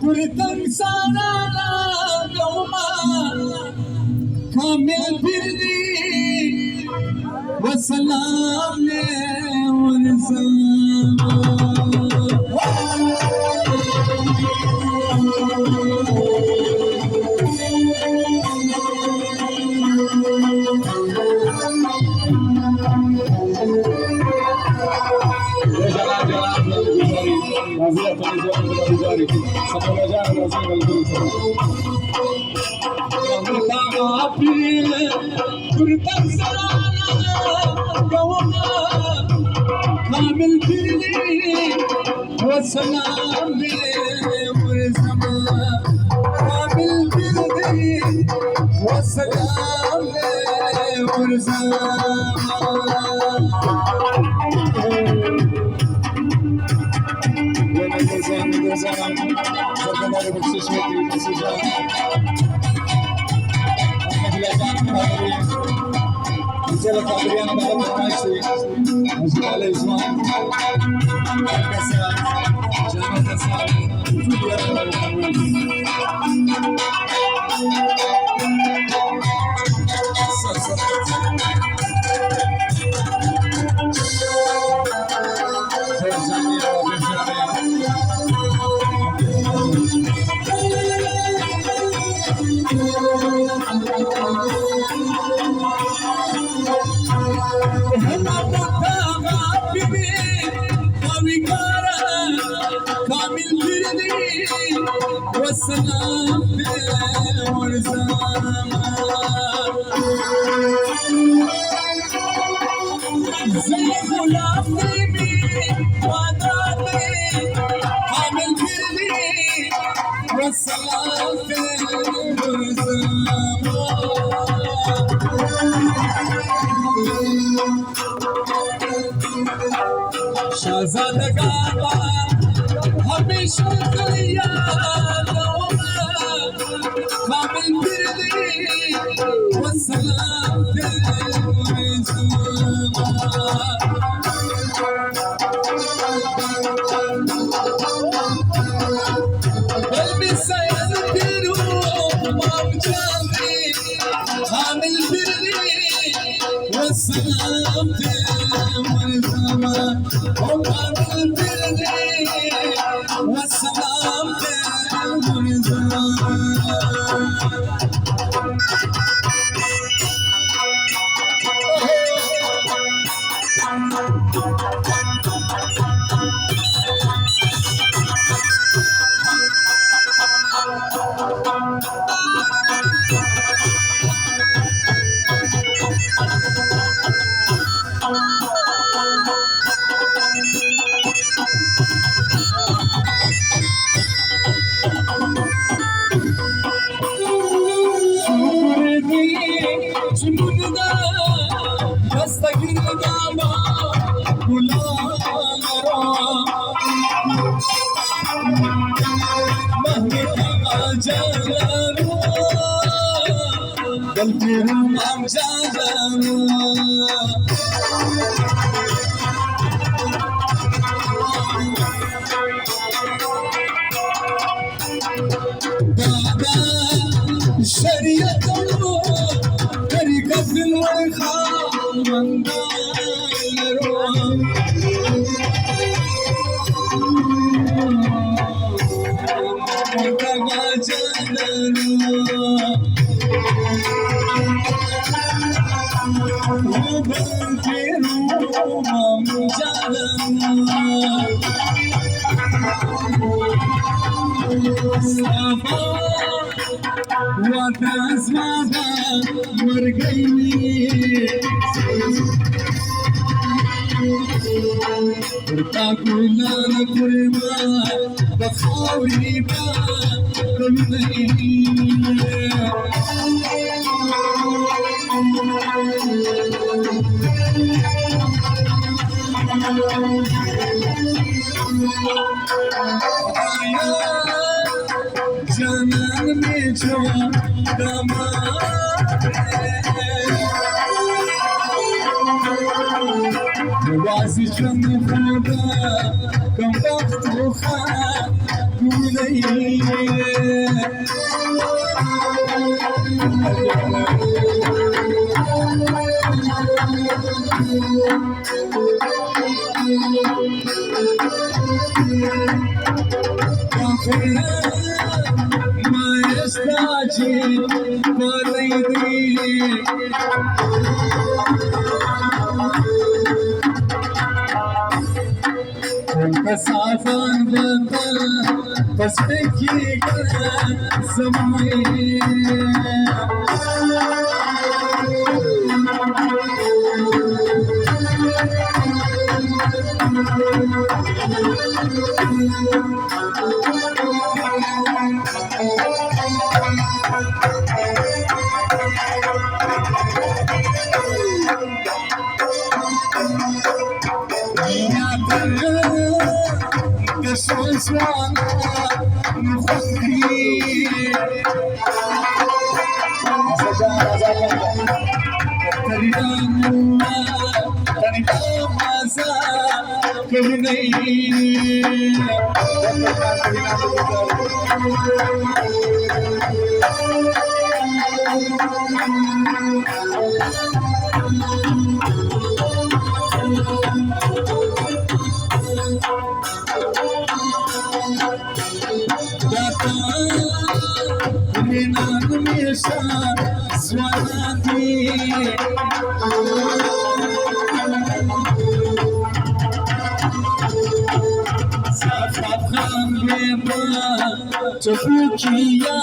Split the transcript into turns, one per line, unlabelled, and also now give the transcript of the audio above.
Kurtan sana yoma kamil birdi ve selam ne Kurtan sarana yoma kamil birdi ve selam ne kamil birdi ve selam والسلام زي غلام نبي وعداني عامل كلي والسلام شهزاده گاوا हमेशा करिया काबिल बिरदी वसलाम कल्बी सैद तेरू माम जाने काबिल बिरदी वसलाम काबिल बिरदी والسلام شريعة طريقة الخام من وتزمد مرقيني ورتاكونا نكرما بخوري با جانان में जो वाजी चंद खुदा कम वक्त खा नहीं Maestade, Safan bata, paseki samay. Soswana mufakri Maza Tafukiya